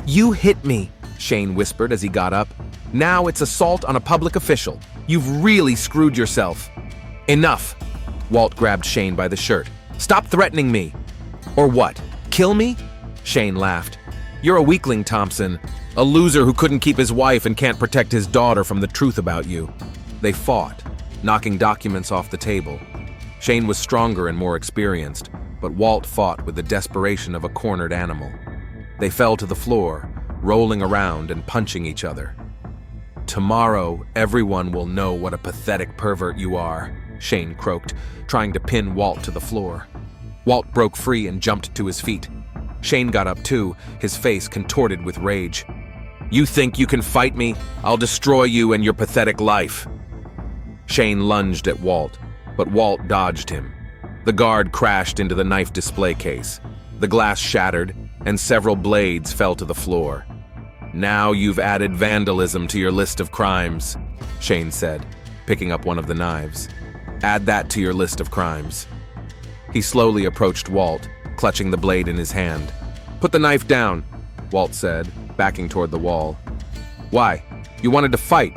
"You hit me," Shane whispered as he got up. "Now it's assault on a public official. You've really screwed yourself." "Enough!" Walt grabbed Shane by the shirt. "Stop threatening me." "Or what? Kill me?" Shane laughed. "You're a weakling, Thompson. A loser who couldn't keep his wife and can't protect his daughter from the truth about you." They fought, knocking documents off the table. Shane was stronger and more experienced, but Walt fought with the desperation of a cornered animal. They fell to the floor, rolling around and punching each other. "Tomorrow, everyone will know what a pathetic pervert you are," Shane croaked, trying to pin Walt to the floor. Walt broke free and jumped to his feet. Shane got up too, his face contorted with rage. "You think you can fight me? I'll destroy you and your pathetic life." Shane lunged at Walt, but Walt dodged him. The guard crashed into the knife display case. The glass shattered, and several blades fell to the floor. "Now you've added vandalism to your list of crimes," Shane said, picking up one of the knives. "Add that to your list of crimes." He slowly approached Walt, clutching the blade in his hand. "Put the knife down," Walt said, backing toward the wall. "Why? You wanted to fight."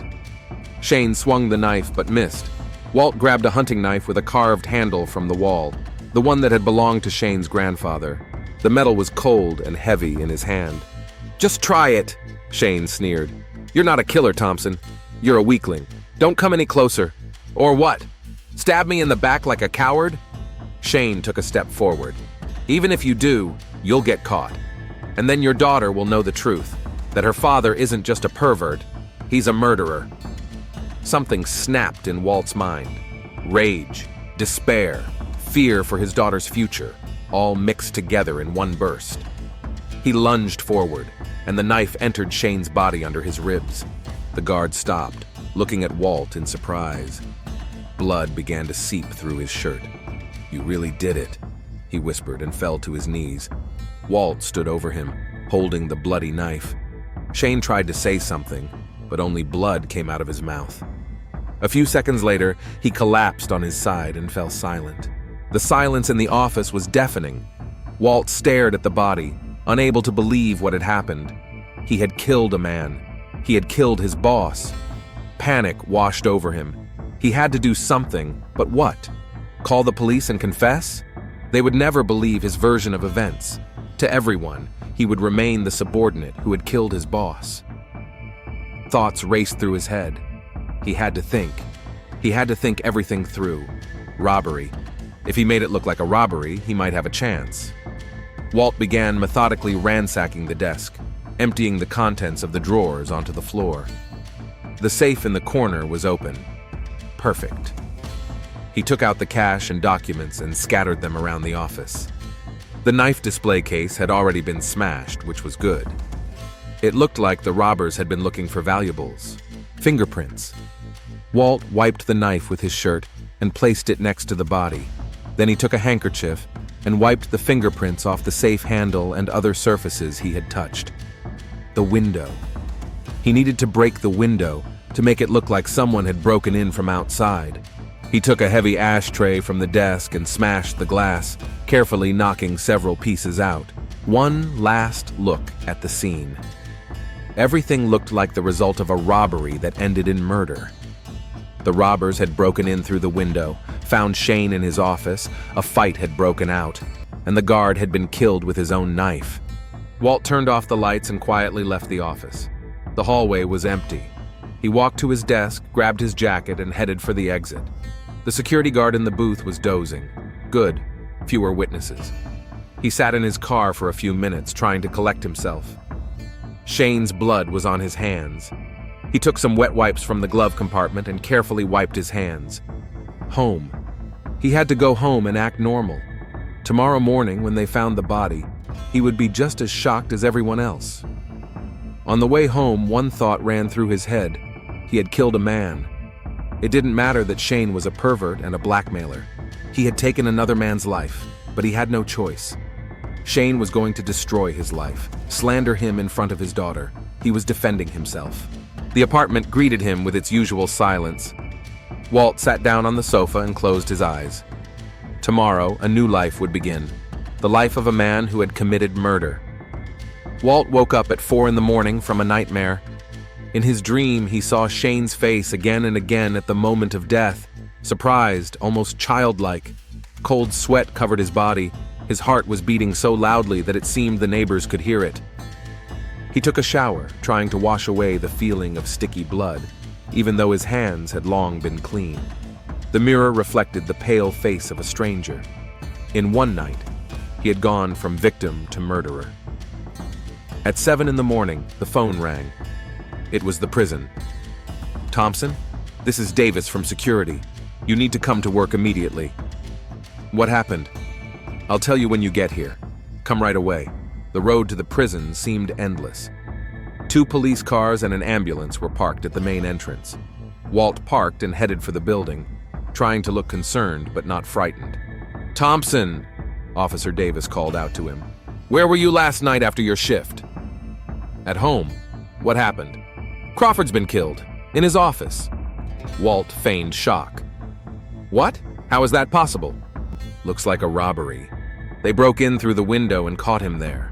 Shane swung the knife but missed. Walt grabbed a hunting knife with a carved handle from the wall, the one that had belonged to Shane's grandfather. The metal was cold and heavy in his hand. "Just try it," Shane sneered. "You're not a killer, Thompson. You're a weakling. Don't come any closer." "Or what? Stab me in the back like a coward?" Shane took a step forward. "Even if you do, you'll get caught. And then your daughter will know the truth, that her father isn't just a pervert, he's a murderer." Something snapped in Walt's mind. Rage, despair, fear for his daughter's future, all mixed together in one burst. He lunged forward, and the knife entered Shane's body under his ribs. The guard stopped, looking at Walt in surprise. Blood began to seep through his shirt. "You really did it," he whispered and fell to his knees. Walt stood over him, holding the bloody knife. Shane tried to say something, but only blood came out of his mouth. A few seconds later, he collapsed on his side and fell silent. The silence in the office was deafening. Walt stared at the body, unable to believe what had happened. He had killed a man. He had killed his boss. Panic washed over him. He had to do something, but what? Call the police and confess? They would never believe his version of events. To everyone, he would remain the subordinate who had killed his boss. Thoughts raced through his head. He had to think. He had to think everything through. Robbery. If he made it look like a robbery, he might have a chance. Walt began methodically ransacking the desk, emptying the contents of the drawers onto the floor. The safe in the corner was open. Perfect. He took out the cash and documents and scattered them around the office. The knife display case had already been smashed, which was good. It looked like the robbers had been looking for valuables. Fingerprints. Walt wiped the knife with his shirt and placed it next to the body. Then he took a handkerchief and wiped the fingerprints off the safe handle and other surfaces he had touched. The window. He needed to break the window to make it look like someone had broken in from outside. He took a heavy ashtray from the desk and smashed the glass, carefully knocking several pieces out. One last look at the scene. Everything looked like the result of a robbery that ended in murder. The robbers had broken in through the window, found Shane in his office, a fight had broken out, and the guard had been killed with his own knife. Walt turned off the lights and quietly left the office. The hallway was empty. He walked to his desk, grabbed his jacket, and headed for the exit. The security guard in the booth was dozing. Good, fewer witnesses. He sat in his car for a few minutes, trying to collect himself. Shane's blood was on his hands. He took some wet wipes from the glove compartment and carefully wiped his hands. Home. He had to go home and act normal. Tomorrow morning, when they found the body, he would be just as shocked as everyone else. On the way home, one thought ran through his head. He had killed a man. It didn't matter that Shane was a pervert and a blackmailer. He had taken another man's life, but he had no choice. Shane was going to destroy his life, slander him in front of his daughter. He was defending himself. The apartment greeted him with its usual silence. Walt sat down on the sofa and closed his eyes. Tomorrow, a new life would begin. The life of a man who had committed murder. Walt woke up at 4 a.m. from a nightmare. In his dream, he saw Shane's face again and again at the moment of death, surprised, almost childlike. Cold sweat covered his body. His heart was beating so loudly that it seemed the neighbors could hear it. He took a shower, trying to wash away the feeling of sticky blood, even though his hands had long been clean. The mirror reflected the pale face of a stranger. In one night, he had gone from victim to murderer. At 7 a.m, the phone rang. It was the prison. "Thompson, this is Davis from security. You need to come to work immediately." "What happened?" "I'll tell you when you get here. Come right away." The road to the prison seemed endless. 2 police cars and an ambulance were parked at the main entrance. Walt parked and headed for the building, trying to look concerned but not frightened. "Thompson," Officer Davis called out to him. "Where were you last night after your shift?" "At home." "What happened?" "Crawford's been killed. In his office." Walt feigned shock. "What? How is that possible?" "Looks like a robbery. They broke in through the window and caught him there."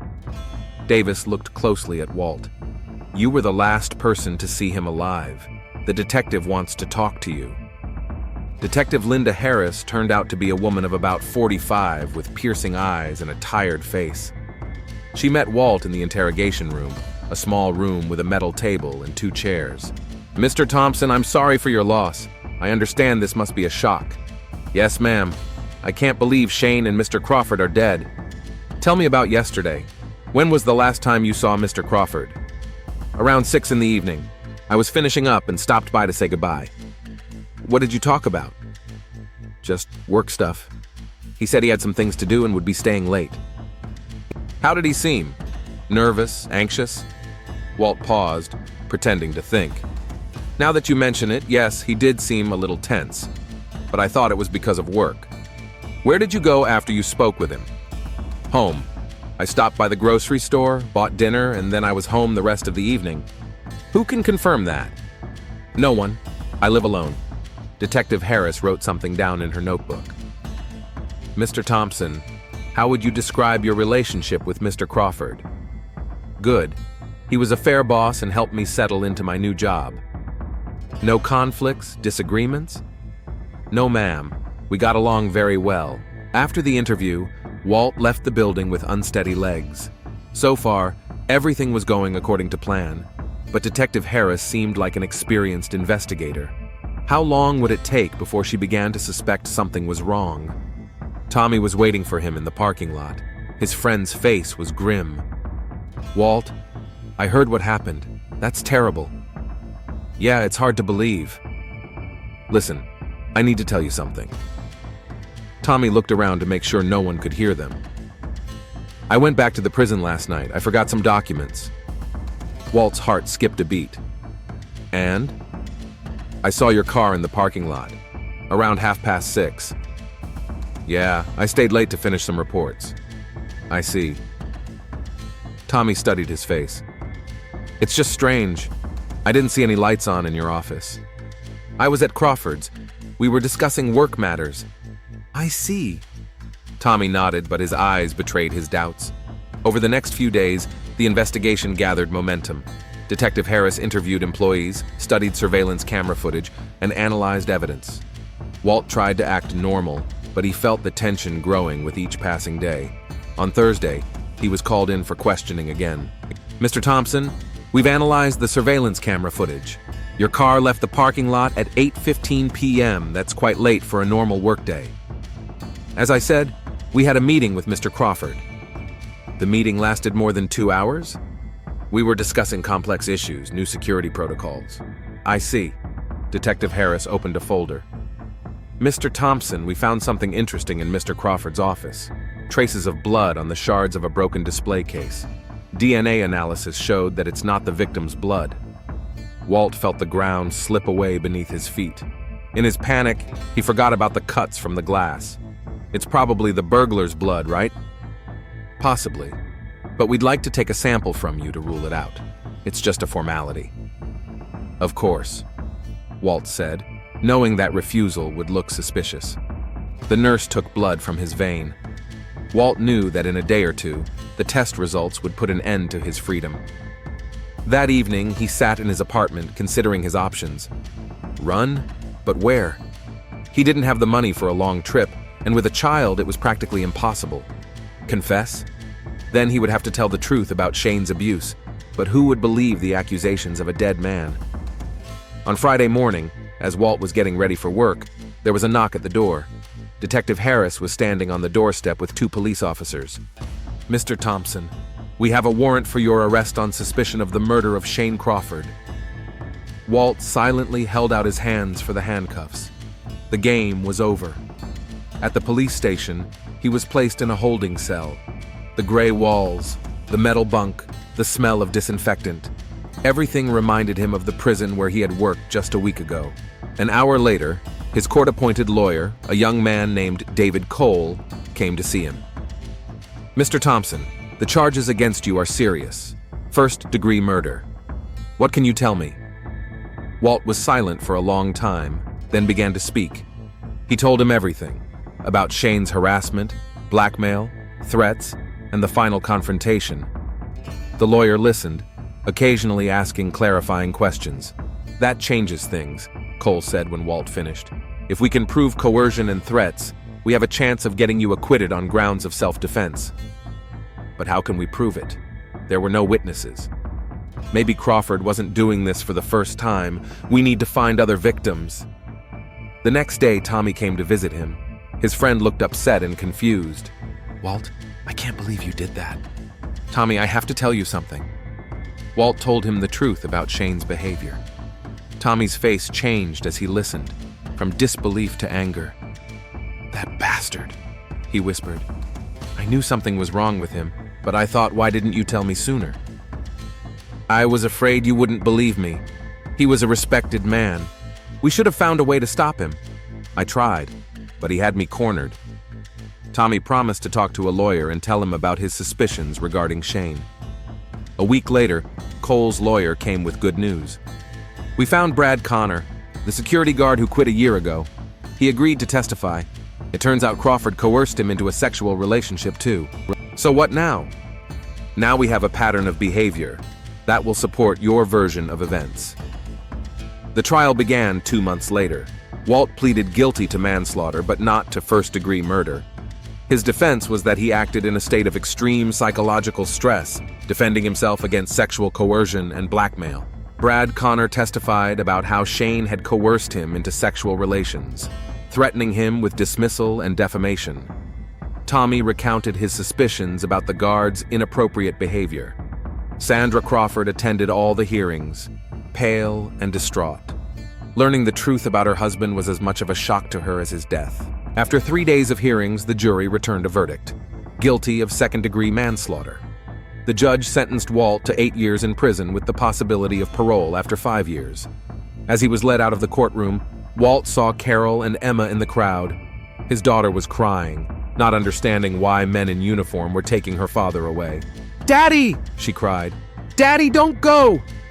Davis looked closely at Walt. "You were the last person to see him alive. The detective wants to talk to you." Detective Linda Harris turned out to be a woman of about 45 with piercing eyes and a tired face. She met Walt in the interrogation room, a small room with a metal table and 2 chairs. "Mr. Thompson, I'm sorry for your loss. I understand this must be a shock." "Yes, ma'am. I can't believe Shane and Mr. Crawford are dead." "Tell me about yesterday. When was the last time you saw Mr. Crawford?" "Around 6 in the evening. I was finishing up and stopped by to say goodbye." "What did you talk about?" "Just work stuff. He said he had some things to do and would be staying late." "How did he seem? Nervous, anxious?" Walt paused, pretending to think. "Now that you mention it, yes, he did seem a little tense, but I thought it was because of work." "Where did you go after you spoke with him?" "Home. I stopped by the grocery store, bought dinner, and then I was home the rest of the evening." "Who can confirm that?" "No one. I live alone." Detective Harris wrote something down in her notebook. "Mr. Thompson, how would you describe your relationship with Mr. Crawford?" "Good. He was a fair boss and helped me settle into my new job." "No conflicts, disagreements?" "No, ma'am. We got along very well." After the interview, Walt left the building with unsteady legs. So far, everything was going according to plan, but Detective Harris seemed like an experienced investigator. How long would it take before she began to suspect something was wrong? Tommy was waiting for him in the parking lot. His friend's face was grim. "Walt, I heard what happened. That's terrible." "Yeah, it's hard to believe." "Listen, I need to tell you something." Tommy looked around to make sure no one could hear them. "I went back to the prison last night. I forgot some documents." Walt's heart skipped a beat. "And?" "I saw your car in the parking lot, around 6:30. "Yeah, I stayed late to finish some reports." "I see." Tommy studied his face. "It's just strange. I didn't see any lights on in your office." "I was at Crawford's. We were discussing work matters." "I see." Tommy nodded, but his eyes betrayed his doubts. Over the next few days, the investigation gathered momentum. Detective Harris interviewed employees, studied surveillance camera footage, and analyzed evidence. Walt tried to act normal, but he felt the tension growing with each passing day. On Thursday, he was called in for questioning again. "Mr. Thompson, we've analyzed the surveillance camera footage. Your car left the parking lot at 8:15 p.m. That's quite late for a normal workday." "As I said, we had a meeting with Mr. Crawford." "The meeting lasted more than 2 hours?" "We were discussing complex issues, new security protocols." "I see." Detective Harris opened a folder. "Mr. Thompson, we found something interesting in Mr. Crawford's office. Traces of blood on the shards of a broken display case. DNA analysis showed that it's not the victim's blood." Walt felt the ground slip away beneath his feet. In his panic, he forgot about the cuts from the glass. "It's probably the burglar's blood, right?" "Possibly. But we'd like to take a sample from you to rule it out." It's just a formality. Of course, Walt said, knowing that refusal would look suspicious. The nurse took blood from his vein. Walt knew that in a day or two, the test results would put an end to his freedom. That evening, he sat in his apartment considering his options. Run? But where? He didn't have the money for a long trip, and with a child, it was practically impossible. Confess? Then he would have to tell the truth about Shane's abuse, but who would believe the accusations of a dead man? On Friday morning, as Walt was getting ready for work, there was a knock at the door. Detective Harris was standing on the doorstep with 2 police officers. "Mr. Thompson, we have a warrant for your arrest on suspicion of the murder of Shane Crawford." Walt silently held out his hands for the handcuffs. The game was over. At the police station, he was placed in a holding cell. The gray walls, the metal bunk, the smell of disinfectant. Everything reminded him of the prison where he had worked just a week ago. An hour later, his court-appointed lawyer, a young man named David Cole, came to see him. "Mr. Thompson, the charges against you are serious. First-degree murder. What can you tell me?" Walt was silent for a long time, then began to speak. He told him everything, about Shane's harassment, blackmail, threats, and the final confrontation. The lawyer listened, occasionally asking clarifying questions. "That changes things," Cole said when Walt finished. "If we can prove coercion and threats, we have a chance of getting you acquitted on grounds of self-defense." "But how can we prove it? There were no witnesses. Maybe Crawford wasn't doing this for the first time. We need to find other victims." The next day, Tommy came to visit him. His friend looked upset and confused. "Walt, I can't believe you did that." "Tommy, I have to tell you something." Walt told him the truth about Shane's behavior. Tommy's face changed as he listened, from disbelief to anger. "That bastard," he whispered. "I knew something was wrong with him, but I thought, why didn't you tell me sooner?" "I was afraid you wouldn't believe me. He was a respected man. We should have found a way to stop him. I tried, but he had me cornered." Tommy promised to talk to a lawyer and tell him about his suspicions regarding Shane. A week later, Cole's lawyer came with good news. "We found Brad Connor, the security guard who quit a year ago. He agreed to testify. It turns out Crawford coerced him into a sexual relationship too. So what now?" "Now we have a pattern of behavior that will support your version of events." The trial began 2 months later. Walt pleaded guilty to manslaughter, but not to first-degree murder. His defense was that he acted in a state of extreme psychological stress, defending himself against sexual coercion and blackmail. Brad Connor testified about how Shane had coerced him into sexual relations, threatening him with dismissal and defamation. Tommy recounted his suspicions about the guard's inappropriate behavior. Sandra Crawford attended all the hearings, pale and distraught. Learning the truth about her husband was as much of a shock to her as his death. After 3 days of hearings, the jury returned a verdict: guilty of second-degree manslaughter. The judge sentenced Walt to 8 years in prison with the possibility of parole after 5 years. As he was led out of the courtroom, Walt saw Carol and Emma in the crowd. His daughter was crying, not understanding why men in uniform were taking her father away. "Daddy!" she cried. "Daddy, don't go!"